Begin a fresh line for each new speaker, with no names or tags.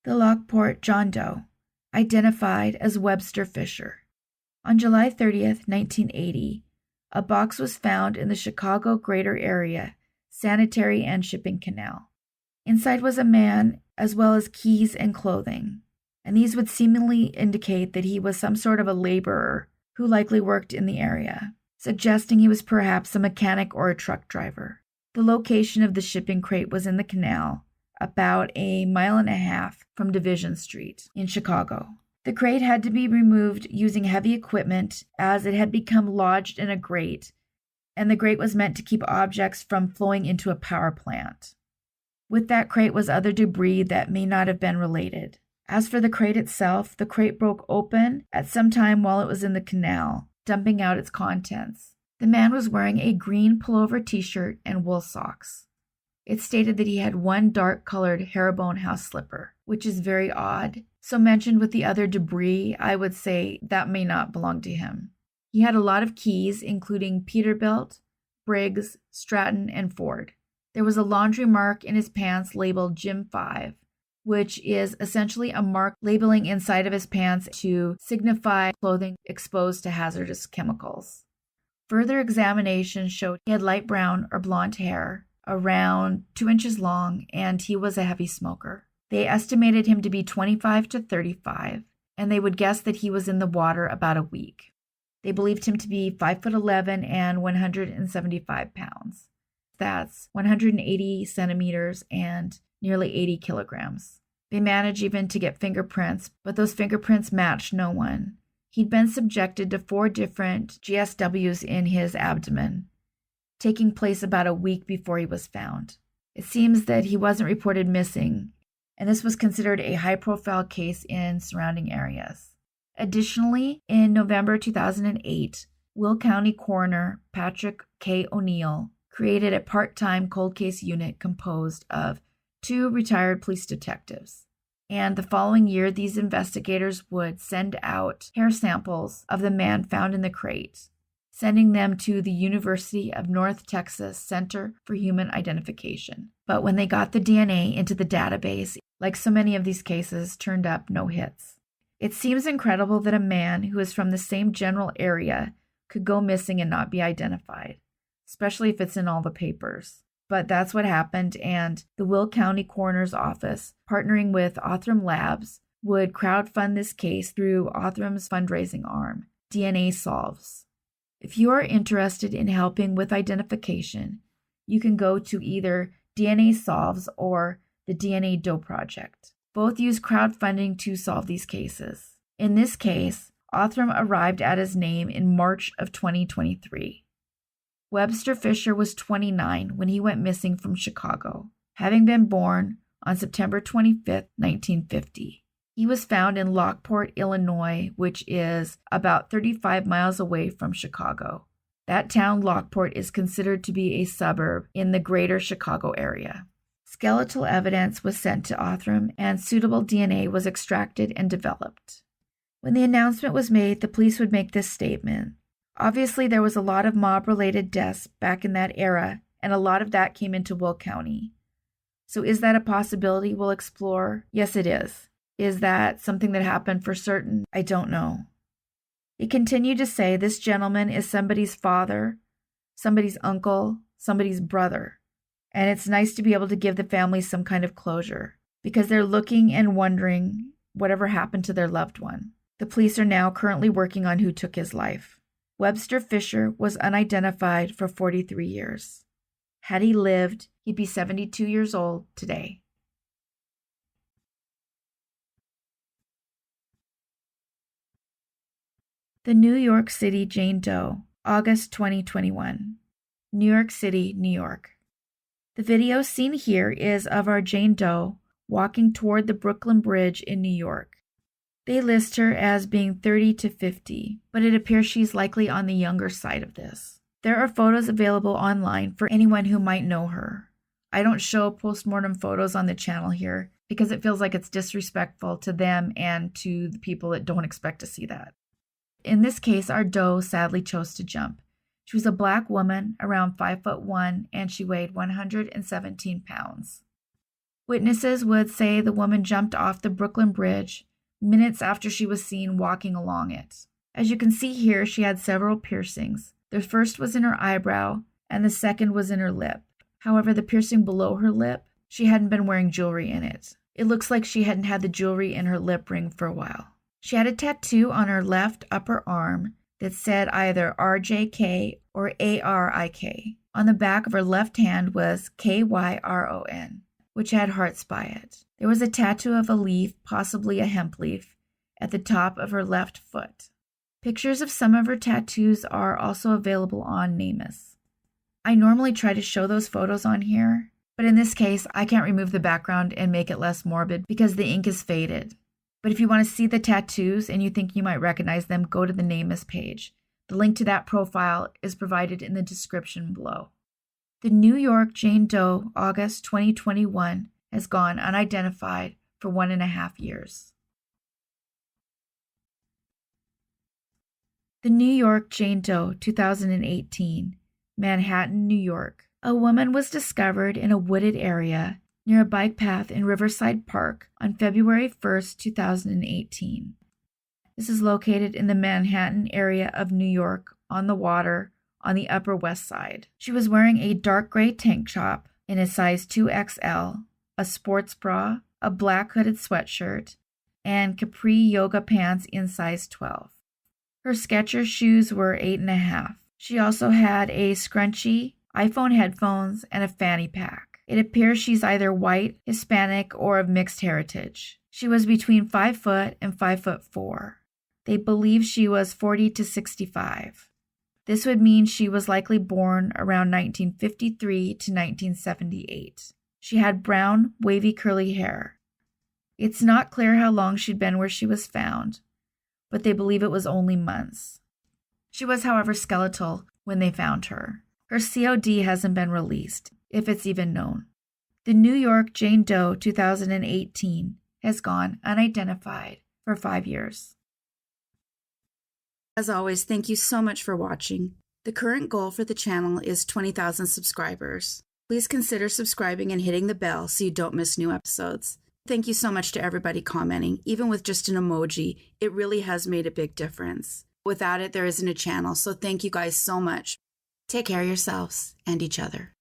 The Lockport Jane Doe, identified as Webster Fisher. On July 30th, 1980, a box was found in the Chicago greater area sanitary and shipping canal. Inside was a man, as well as keys and clothing, and these would seemingly indicate that he was some sort of a laborer who likely worked in the area, suggesting he was perhaps a mechanic or a truck driver. The location of the shipping crate was in the canal, about 1.5 miles from Division Street in Chicago. The crate had to be removed using heavy equipment as it had become lodged in a grate, and the grate was meant to keep objects from flowing into a power plant. With that crate was other debris that may not have been related. As for the crate itself, the crate broke open at some time while it was in the canal, dumping out its contents. The man was wearing a green pullover t-shirt and wool socks. It stated that he had one dark-colored herringbone house slipper, which is very odd. So mentioned with the other debris, I would say that may not belong to him. He had a lot of keys, including Peterbilt, Briggs, Stratton, and Ford. There was a laundry mark in his pants labeled Jim 5, which is essentially a mark labeling inside of his pants to signify clothing exposed to hazardous chemicals. Further examination showed he had light brown or blonde hair, around 2 inches long, and he was a heavy smoker. They estimated him to be 25 to 35, and they would guess that he was in the water about a week. They believed him to be 5'11" and 175 pounds. That's 180 centimeters and nearly 80 kilograms. They managed even to get fingerprints, but those fingerprints matched no one. He'd been subjected to 4 different GSWs in his abdomen, taking place about a week before he was found. It seems that he wasn't reported missing, and this was considered a high-profile case in surrounding areas. Additionally, in November 2008, Will County Coroner Patrick K. O'Neill created a part-time cold case unit composed of 2 retired police detectives. And the following year, these investigators would send out hair samples of the man found in the crate, sending them to the University of North Texas Center for Human Identification. But when they got the DNA into the database, like so many of these cases, turned up no hits. It seems incredible that a man who is from the same general area could go missing and not be identified, especially if it's in all the papers. But that's what happened, and the Will County Coroner's Office, partnering with Othram Labs, would crowdfund this case through Othram's fundraising arm, DNA Solves. If you are interested in helping with identification, you can go to either DNA Solves or the DNA Doe Project. Both use crowdfunding to solve these cases. In this case, Othram arrived at his name in March of 2023. Webster Fisher was 29 when he went missing from Chicago, having been born on September 25, 1950. He was found in Lockport, Illinois, which is about 35 miles away from Chicago. That town, Lockport, is considered to be a suburb in the greater Chicago area. Skeletal evidence was sent to Othram, and suitable DNA was extracted and developed. When the announcement was made, the police would make this statement. Obviously, there was a lot of mob-related deaths back in that era, and a lot of that came into Will County. So is that a possibility we'll explore? Yes, it is. Is that something that happened for certain? I don't know. He continued to say this gentleman is somebody's father, somebody's uncle, somebody's brother. And it's nice to be able to give the family some kind of closure because they're looking and wondering whatever happened to their loved one. The police are now currently working on who took his life. Webster Fisher was unidentified for 43 years. Had he lived, he'd be 72 years old today. The New York City Jane Doe, August 2021. New York City, New York. The video seen here is of our Jane Doe walking toward the Brooklyn Bridge in New York. They list her as being 30 to 50, but it appears she's likely on the younger side of this. There are photos available online for anyone who might know her. I don't show postmortem photos on the channel here because it feels like it's disrespectful to them and to the people that don't expect to see that. In this case, our doe sadly chose to jump. She was a black woman, around 5'1", and she weighed 117 pounds. Witnesses would say the woman jumped off the Brooklyn Bridge minutes after she was seen walking along it. As you can see here, she had several piercings. The first was in her eyebrow, and the second was in her lip. However, the piercing below her lip, she hadn't been wearing jewelry in it. It looks like she hadn't had the jewelry in her lip ring for a while. She had a tattoo on her left upper arm that said either RJK or ARIK. On the back of her left hand was KYRON, which had hearts by it. There was a tattoo of a leaf, possibly a hemp leaf, at the top of her left foot. Pictures of some of her tattoos are also available on NamUs. I normally try to show those photos on here, but in this case, I can't remove the background and make it less morbid because the ink is faded. But if you want to see the tattoos and you think you might recognize them, go to the NamUs page. The link to that profile is provided in the description below. The New York Jane Doe, August 2021, has gone unidentified for 1.5 years. The New York Jane Doe, 2018, Manhattan, New York. A woman was discovered in a wooded area near a bike path in Riverside Park on February 1st, 2018. This is located in the Manhattan area of New York on the water on the Upper West Side. She was wearing a dark gray tank top in a size 2XL, a sports bra, a black hooded sweatshirt, and capri yoga pants in size 12. Her Skechers shoes were 8.5. She also had a scrunchie, iPhone headphones, and a fanny pack. It appears she's either white, Hispanic, or of mixed heritage. She was between 5 foot and 5'4". They believe she was 40 to 65. This would mean she was likely born around 1953 to 1978. She had brown, wavy, curly hair. It's not clear how long she'd been where she was found, but they believe it was only months. She was, however, skeletal when they found her. Her COD hasn't been released, if it's even known. The New York Jane Doe 2018 has gone unidentified for 5 years.
As always, thank you so much for watching. The current goal for the channel is 20,000 subscribers. Please consider subscribing and hitting the bell so you don't miss new episodes. Thank you so much to everybody commenting. Even with just an emoji, it really has made a big difference. Without it, there isn't a channel, so thank you guys so much. Take care of yourselves and each other.